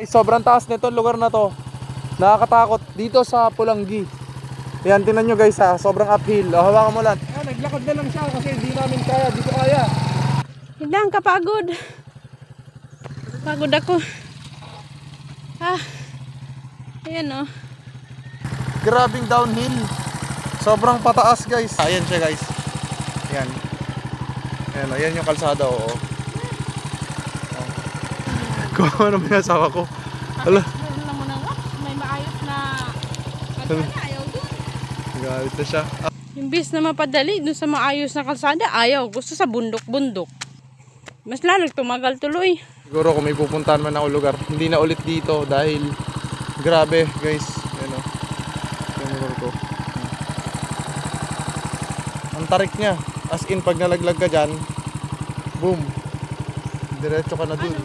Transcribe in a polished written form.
Sobrang taas nito lugar na to. Nakakatakot dito sa Pulanggi. Yan, tingnan nyo guys ha, sobrang uphill. Hawakan mo lang. Naglakad na lang siya kasi di namin kaya, di ko kaya. Hindi lang kapagod. Pagod ako. Ayan o. Grabing downhill. Sobrang pataas guys. Ayan siya guys. Ayan. Ayan o, yan yung kalsada oo. Kung ano may asawa ko. Hala. Meron lang mo na nga. May maayos na kalsada. Ayaw doon. Galit na siya. Imbis na mapadali dun sa maayos na kalsada, ayaw. Gusto sa bundok-bundok. Mas lalo tumagal tuloy. Siguro kung may pupuntahan man ako lugar, hindi na ulit dito dahil grabe guys. Ayan o. Yung lugar ko. Ang tarik niya. As in pag nalaglag ka dyan, boom. Diretso ka na dun.